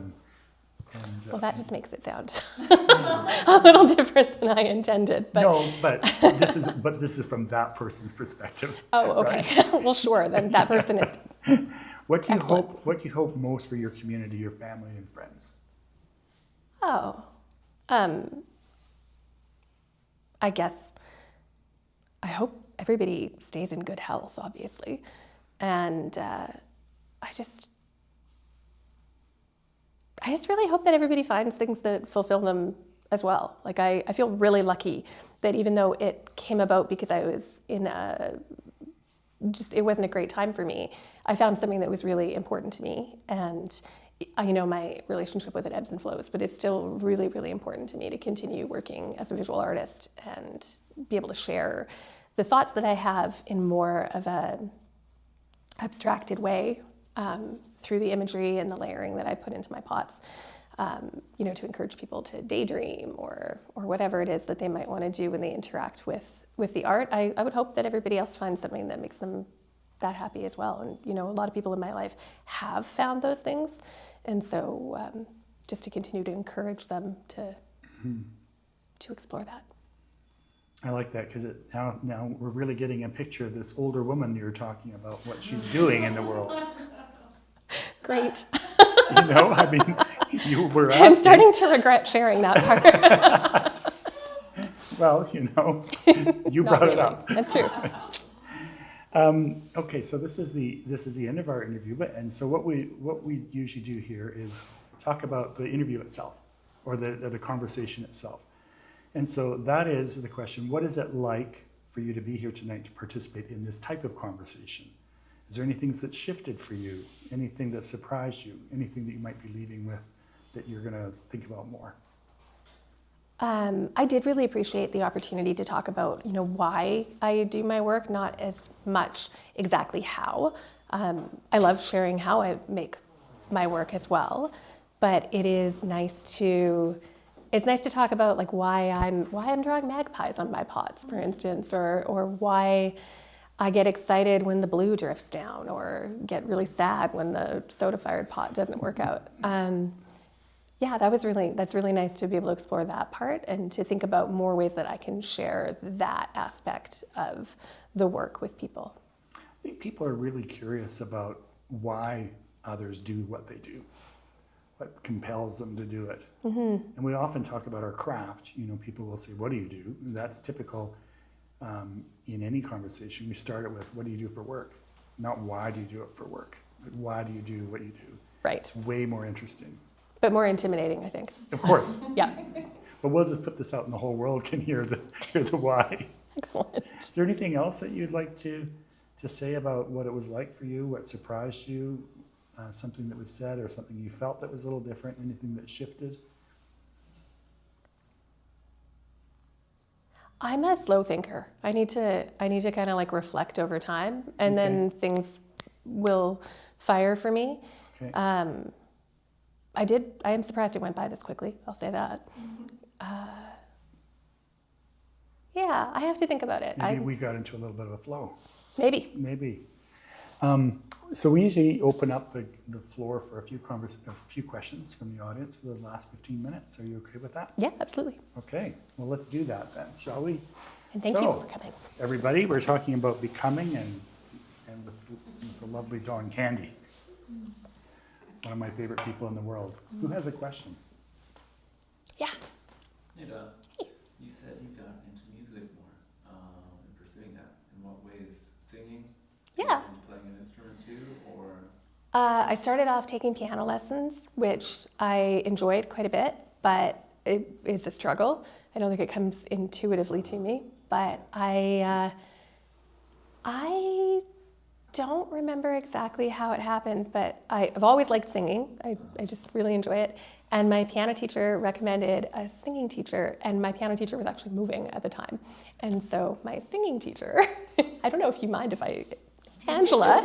Well, that just makes it sound a little different than I intended. But no, but this is from that person's perspective. Oh, okay. Right? Well, sure. Then that person is. What do you hope most for your community, your family, and friends? Oh, I guess I hope everybody stays in good health, obviously, and I just really hope that everybody finds things that fulfill them as well. Like I feel really lucky that even though it came about because I was in it wasn't a great time for me, I found something that was really important to me. And my relationship with it ebbs and flows, but it's still really, really important to me to continue working as a visual artist and be able to share the thoughts that I have in more of an abstracted way through the imagery and the layering that I put into my pots, to encourage people to daydream or whatever it is that they might want to do when they interact with the art. I would hope that everybody else finds something that makes them that happy as well. And, a lot of people in my life have found those things. And so just to continue to encourage them to explore that. I like that because now we're really getting a picture of this older woman you're talking about, what she's doing in the world. Great. You were asking. I'm starting to regret sharing that part. Well, you brought it up. That's true. Okay, so this is the end of our interview, and so what we usually do here is talk about the interview itself, or the conversation itself. And so that is the question: what is it like for you to be here tonight to participate in this type of conversation? Is there any things that shifted for you? Anything that surprised you? Anything that you might be leaving with that you're going to think about more? I did really appreciate the opportunity to talk about, why I do my work, not as much exactly how. I love sharing how I make my work as well, but it's nice to talk about like why I'm drawing magpies on my pots, for instance, or why I get excited when the blue drifts down, or get really sad when the soda-fired pot doesn't work out. Yeah, that's really nice to be able to explore that part and to think about more ways that I can share that aspect of the work with people. I think people are really curious about why others do what they do, what compels them to do it. Mm-hmm. And we often talk about our craft. People will say, "What do you do?" And that's typical in any conversation. We start it with, "What do you do for work?" Not "Why do you do it for work?" But "Why do you do what you do?" Right. It's way more interesting. But more intimidating, I think. Of course. Yeah. But we'll just put this out and the whole world can hear the why. Excellent. Is there anything else that you'd like to say about what it was like for you, what surprised you, something that was said or something you felt that was a little different, anything that shifted? I'm a slow thinker. I need to kind of like reflect over time, and then things will fire for me. Okay. I am surprised it went by this quickly. I'll say that. Yeah, I have to think about it. Maybe we got into a little bit of a flow. Maybe. So we usually open up the floor for a few questions from the audience for the last 15 minutes. Are you okay with that? Yeah, absolutely. Okay. Well, let's do that then, shall we? And thank you for coming. Everybody, we're talking about becoming and with the lovely Dawn Candy. One of my favorite people in the world. Who has a question? Yeah. Hey, you said you got into music more and pursuing that. In what ways? Singing? Yeah. And playing an instrument too, or? I started off taking piano lessons, which I enjoyed quite a bit, but it is a struggle. I don't think it comes intuitively to me, but I don't remember exactly how it happened, but I've always liked singing. I just really enjoy it. And my piano teacher recommended a singing teacher, and my piano teacher was actually moving at the time. And so my singing teacher, I don't know if you mind if Angela.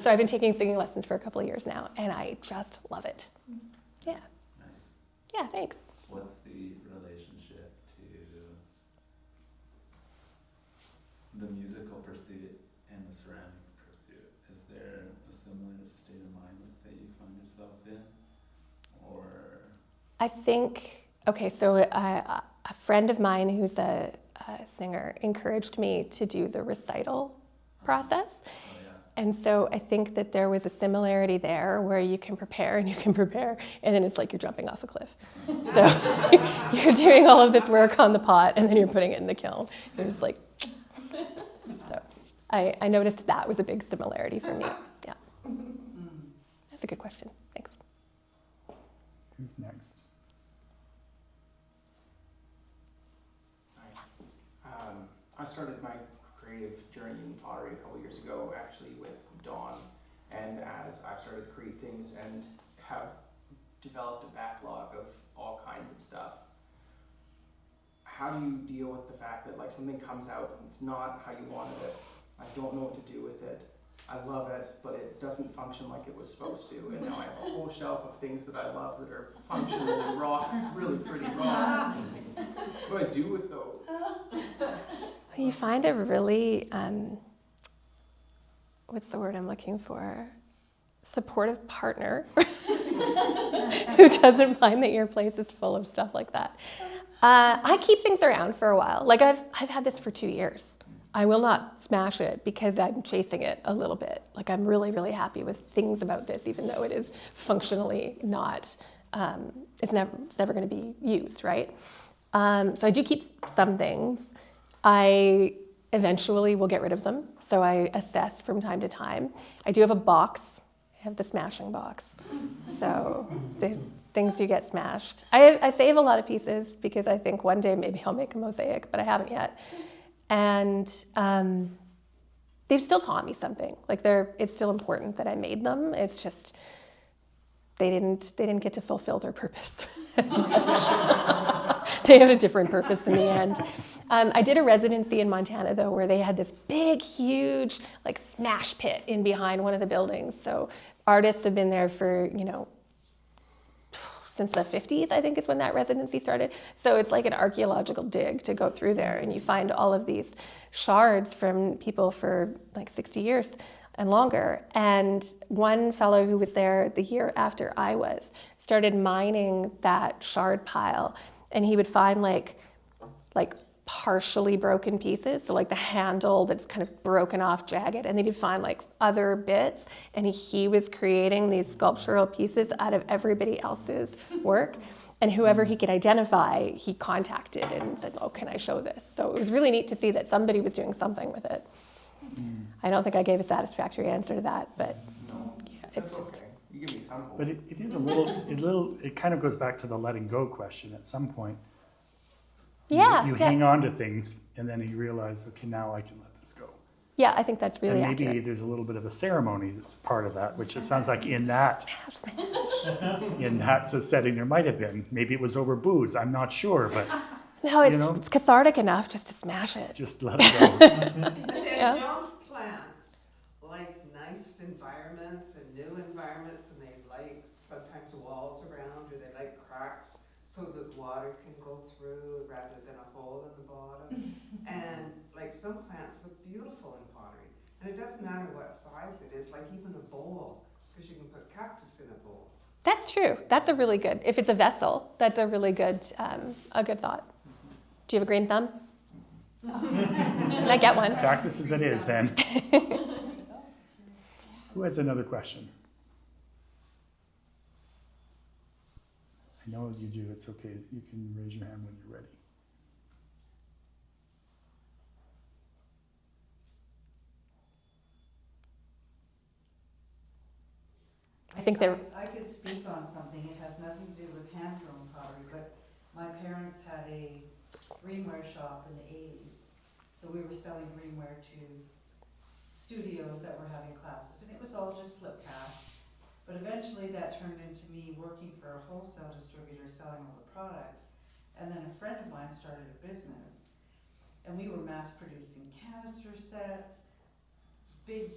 So I've been taking singing lessons for a couple of years now, and I just love it. Yeah. Nice. Yeah, thanks. What's the relationship to the musical pursuit and the ceramic pursuit? Is there a similar state of mind that you find yourself in? Or? I think, so a friend of mine who's a singer encouraged me to do the recital process. Oh, yeah. And so I think that there was a similarity there where you can prepare, and then it's like you're jumping off a cliff. So you're doing all of this work on the pot, and then you're putting it in the kiln. And it's like, so I noticed that was a big similarity for me. Yeah. That's a good question. Thanks. Who's next? I started my creative journey in pottery a couple years ago, actually with Dawn, and as I've started to create things and have developed a backlog of all kinds of stuff, how do you deal with the fact that like something comes out and it's not how you wanted it? I don't know what to do with it. I love it, but it doesn't function like it was supposed to, and now I have a whole shelf of things that I love that are functional rocks, really pretty rocks. What do I do with those? You find a really, what's the word I'm looking for? Supportive partner who doesn't find that your place is full of stuff like that. I keep things around for a while. Like I've had this for 2 years. I will not smash it because I'm chasing it a little bit. Like I'm really, really happy with things about this, even though it is functionally not, it's never going to be used, right? So I do keep some things. I eventually will get rid of them. So I assess from time to time. I do have a box. I have the smashing box. So things do get smashed. I save a lot of pieces because I think one day maybe I'll make a mosaic, but I haven't yet. And they've still taught me something. Like it's still important that I made them. It's just they didn't get to fulfill their purpose. They had a different purpose in the end. I did a residency in Montana though, where they had this big, huge like smash pit in behind one of the buildings. So artists have been there for, since the 50s, I think is when that residency started. So it's like an archaeological dig to go through there, and you find all of these shards from people for like 60 years and longer. And one fellow who was there the year after I was started mining that shard pile, and he would find like partially broken pieces, so like the handle that's kind of broken off, jagged, and then he'd find like other bits, and he was creating these sculptural pieces out of everybody else's work, and whoever he could identify, he contacted and said, oh, can I show this? So it was really neat to see that somebody was doing something with it. I don't think I gave a satisfactory answer to that, but No, yeah, that's it's just, okay. You give me some hope. But it is it kind of goes back to the letting go question at some point. yeah, You yeah. hang on to things and then you realize, okay, now I can let this go. Yeah, I think that's really And maybe accurate. there's a little bit of a ceremony that's part of that, which it sounds like in that setting there might have been. Maybe it was over booze, I'm not sure, but No, it's, you know? it's cathartic enough just to smash it. just let it go. And then Yeah. don't plants like nice environments and new environments, and they like sometimes walls around, or they like cracks so that water can go through rather than a hole in the bottom. And like some plants look beautiful in pottery, and it doesn't matter what size it is, like even a bowl, because you can put cactus in a bowl. That's true. That's a really good, if it's a vessel, that's a really good, a good thought. Do you have a green thumb? Can I get one? Cactus as it is then. Who has another question? I know you do, it's okay. You can raise your hand when you're ready. I think they're, I could speak on something, it has nothing to do with hand-thrown pottery, but my parents had a greenware shop in the 80s. So we were selling greenware to studios that were having classes, and it was all just slip cast. But eventually that turned into me working for a wholesale distributor selling all the products. And then a friend of mine started a business, and we were mass producing canister sets, big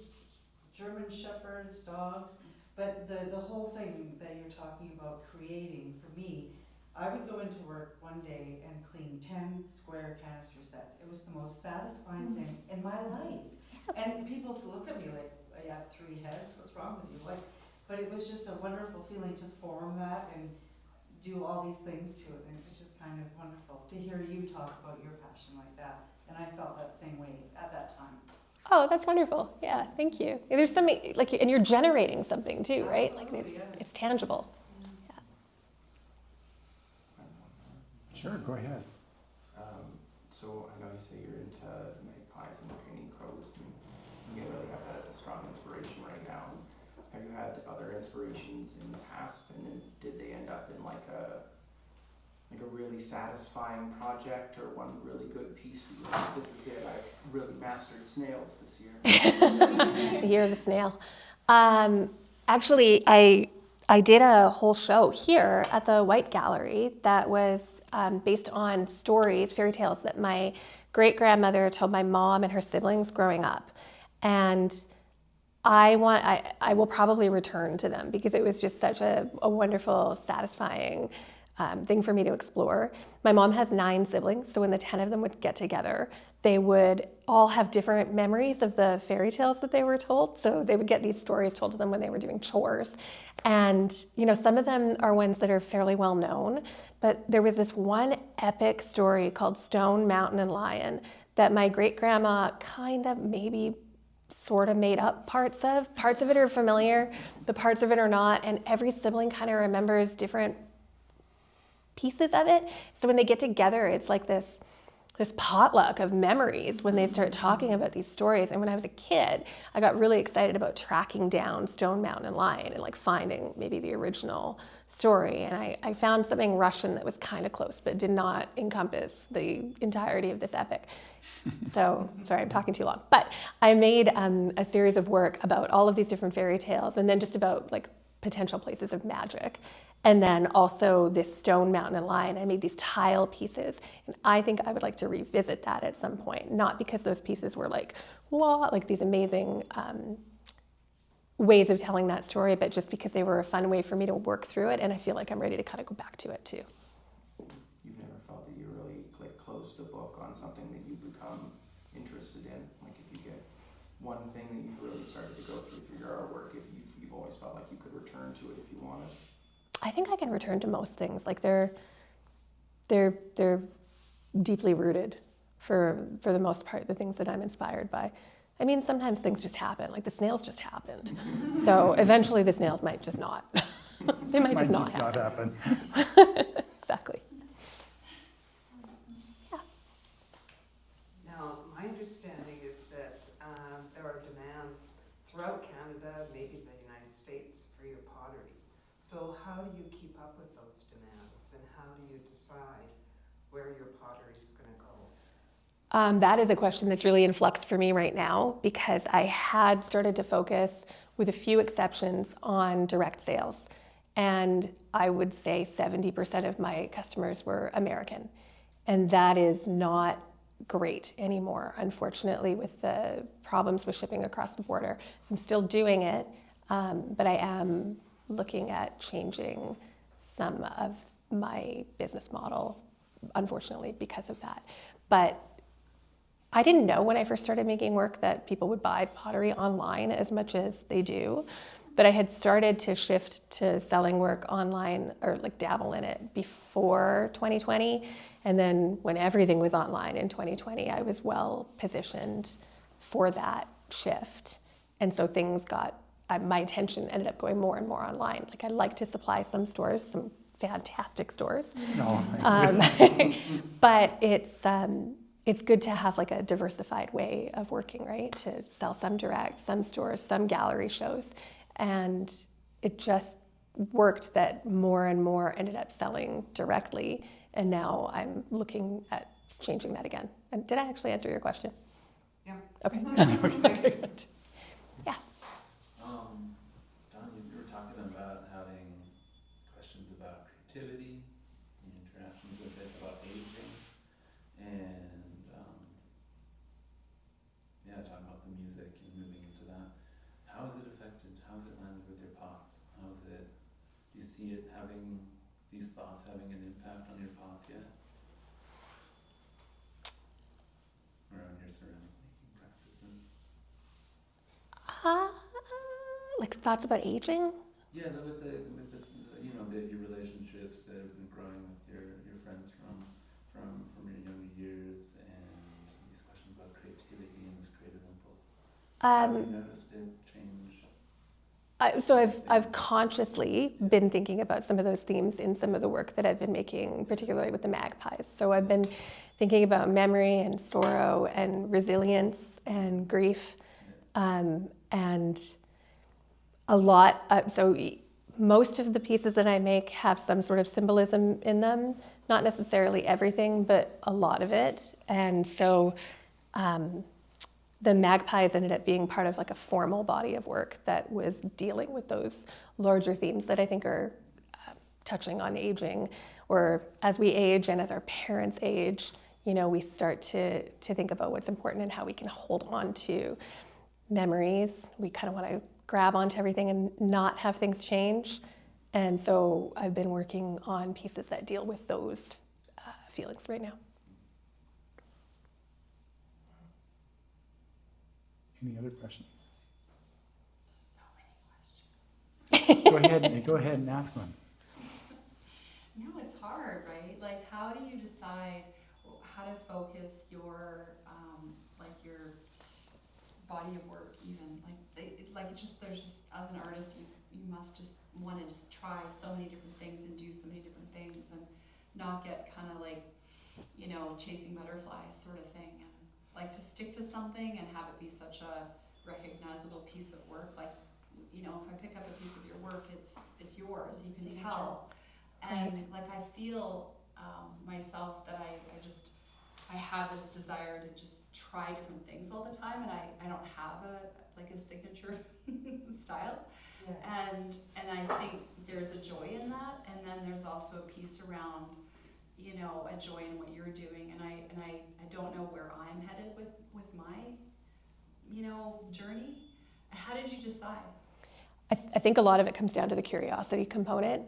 German shepherds, dogs. But the whole thing that you're talking about creating, for me, I would go into work one day and clean 10 square canister sets. It was the most satisfying thing in my life. And people would look at me like, I have 3 heads, what's wrong with you? Like, but it was just a wonderful feeling to form that and do all these things to it. And it was just kind of wonderful to hear you talk about your passion like that. And I felt that same way at that time. oh, that's wonderful. Yeah, thank you. There's something, like, and you're generating something too, right? Like it's tangible. Sure, go ahead. So I know you say you're into magpies and painting crows, and you really have that as a strong inspiration right now. Have you had other inspirations in the past, and then did they end up in like a really satisfying project, or one really good piece that you're like, this is it, I've really mastered snails this year? The year of the snail. Actually, I did a whole show here at the White Gallery that was based on stories, fairy tales that my great-grandmother told my mom and her siblings growing up. And I will probably return to them because it was just such a wonderful, satisfying thing for me to explore. My mom has 9 siblings, so when the 10 of them would get together, they would all have different memories of the fairy tales that they were told. So they would get these stories told to them when they were doing chores. And, some of them are ones that are fairly well known, but there was this one epic story called Stone, Mountain, and Lion that my great-grandma kind of maybe sort of made up parts of. Parts of it are familiar, but parts of it are not, and every sibling kind of remembers different pieces of it. So when they get together, it's like this this potluck of memories when they start talking about these stories. And when I was a kid, I got really excited about tracking down Stone Mountain and Lion and like finding maybe the original story. And I found something Russian that was kind of close, but did not encompass the entirety of this epic. So, sorry, I'm talking too long. But I made a series of work about all of these different fairy tales, and then just about like potential places of magic. And then also this Stone Mountain and Lion, I made these tile pieces. And I think I would like to revisit that at some point, not because those pieces were like, wow, like these amazing ways of telling that story, but just because they were a fun way for me to work through it. And I feel like I'm ready to kind of go back to it too. You've never felt that you really like closed the book on something that you become interested in? Like if you get one thing that you've really started to go through your artwork, if you've always felt like you could return to it if you wanted? I think I can return to most things. Like they're deeply rooted for the most part, the things that I'm inspired by. I mean, sometimes things just happen, like the snails just happened. So eventually the snails might just not. They might just not happen. Exactly. Yeah. Now, my understanding is that there are demands throughout Canada, maybe the United States, for your pottery. So how do you keep up with those demands, and how do you decide where your pottery is going to go? That is a question that's really in flux for me right now, because I had started to focus, with a few exceptions, on direct sales. And I would say 70% of my customers were American. And that is not great anymore, unfortunately, with the problems with shipping across the border. So I'm still doing it, but I am looking at changing some of my business model, unfortunately, because of that. But I didn't know when I first started making work that people would buy pottery online as much as they do. But I had started to shift to selling work online, or like dabble in it, before 2020. And then when everything was online in 2020, I was well positioned for that shift. And so things got, my attention ended up going more and more online. Like I like to supply some stores, some fantastic stores. Oh, thank you. But it's good to have like a diversified way of working, right? To sell some direct, some stores, some gallery shows. And it just worked that more and more ended up selling directly. And now I'm looking at changing that again. And did I actually answer your question? Yeah. Okay. Okay. Good. Yeah. Don, you were talking about having questions about creativity and interactions with it, about aging, and talking about the music and moving into that. How has it affected, how has it landed with your pots? How is it, do you see it having, these thoughts having an impact on your pots yet? Or on your ceramic making practices? Like thoughts about aging? Yeah, with the you know, your relationships that have been growing with your friends from your younger years, and these questions about creativity and this creative impulse. Have you noticed it change? So I've consciously been thinking about some of those themes in some of the work that I've been making, particularly with the magpies. So I've been thinking about memory and sorrow and resilience and grief, and a lot. So most of the pieces that I make have some sort of symbolism in them, not necessarily everything, but a lot of it. And so the magpies ended up being part of like a formal body of work that was dealing with those larger themes that I think are touching on aging, or as we age and as our parents age, you know, we start to think about what's important and how we can hold on to memories. We kind of want to grab onto everything and not have things change. And so I've been working on pieces that deal with those feelings right now. Any other questions? There's so many questions. Go ahead and ask one. No, it's hard, right? Like, how do you decide how to focus your, like your body of work even? There's just, as an artist, you must just want to just try so many different things and do so many different things and not get kind of like you know, chasing butterflies sort of thing. And like to stick to something and have it be such a recognizable piece of work. Like, you know, if I pick up a piece of your work, it's yours, you can Signature. tell. And like I feel myself that I have this desire to just try different things all the time, and I don't have a signature style. Yeah. And I think there's a joy in that, and then there's also a piece around, you know, a joy in what you're doing, and I don't know where I'm headed with my, you know, journey. How did you decide? I think a lot of it comes down to the curiosity component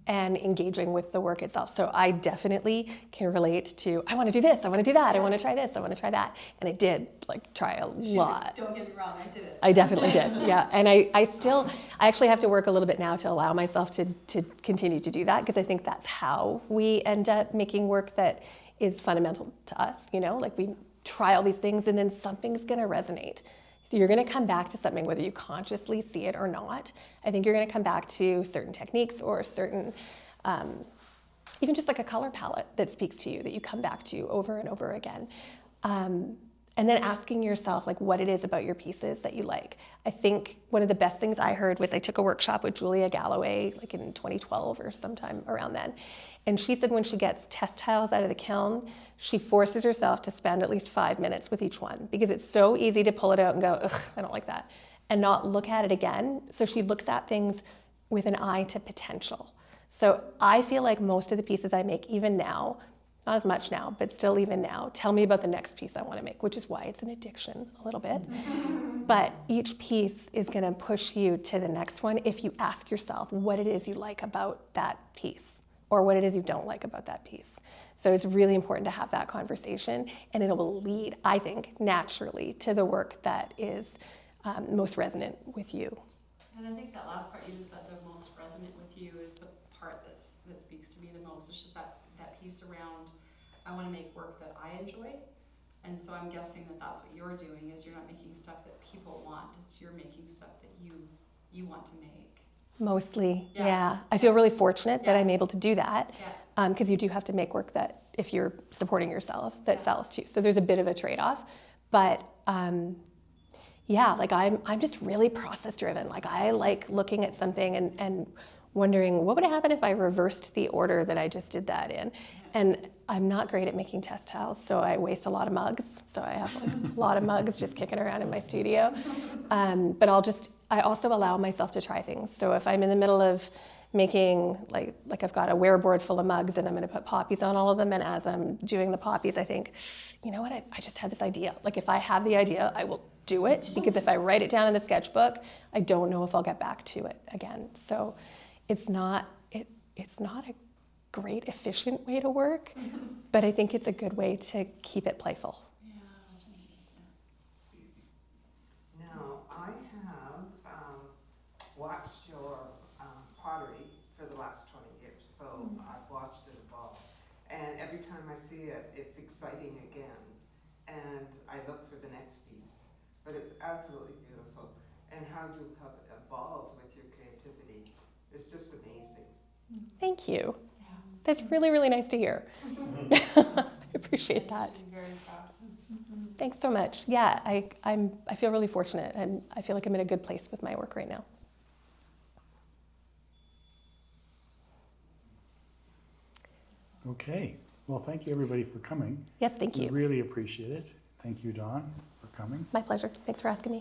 and engaging with the work itself. So I definitely can relate to, I want to do this, I want to do that, I want to try this, I want to try that. And I did like try a lot. Don't get me wrong, I did it. I definitely did, yeah. And I actually have to work a little bit now to allow myself to continue to do that, because I think that's how we end up making work that is fundamental to us, you know? Like we try all these things and then something's going to resonate. You're going to come back to something whether you consciously see it or not. I think you're going to come back to certain techniques or certain, even just like a color palette that speaks to you, that you come back to over and over again. And then asking yourself like what it is about your pieces that you like. I think one of the best things I heard was I took a workshop with Julia Galloway like in 2012 or sometime around then. And she said when she gets test tiles out of the kiln, she forces herself to spend at least 5 minutes with each one, because it's so easy to pull it out and go, ugh, I don't like that, and not look at it again. So she looks at things with an eye to potential. So I feel like most of the pieces I make, even now, not as much now, but still even now, tell me about the next piece I want to make, which is why it's an addiction a little bit. But each piece is going to push you to the next one if you ask yourself what it is you like about that piece or what it is you don't like about that piece. So it's really important to have that conversation, and it will lead, I think, naturally to the work that is most resonant with you. And I think that last part you just said, the most resonant with you, is the part that speaks to me the most. It's just that piece around, I want to make work that I enjoy. And so I'm guessing that that's what you're doing, is you're not making stuff that people want, it's you're making stuff that you want to make. Mostly, yeah. I feel really fortunate that I'm able to do that, Yeah. because you do have to make work that, if you're supporting yourself, that sells too. So there's a bit of a trade-off, but yeah, like I'm just really process driven. Like I like looking at something and wondering what would happen if I reversed the order that I just did that in. And I'm not great at making test tiles, so I waste a lot of mugs. So I have like a lot of mugs just kicking around in my studio. But I also allow myself to try things. So if I'm in the middle of making, like I've got a wearboard full of mugs and I'm gonna put poppies on all of them, and as I'm doing the poppies, I think, you know what, I just had this idea. Like if I have the idea, I will do it, because if I write it down in the sketchbook, I don't know if I'll get back to it again. So it's not a great, efficient way to work, but I think it's a good way to keep it playful. Now, I have watched your pottery for the last 20 years, so I've watched it evolve. And every time I see it, it's exciting again. And I look for the next piece. But it's absolutely beautiful. And how you have evolved with your creativity is just amazing. Thank you. That's really, really nice to hear. I appreciate that. Very proud. Thanks so much. Yeah, I feel really fortunate, and I feel like I'm in a good place with my work right now. Okay. Well, thank you everybody for coming. Yes, thank We you. really appreciate it. Thank you, Dawn, for coming. My pleasure. Thanks for asking me.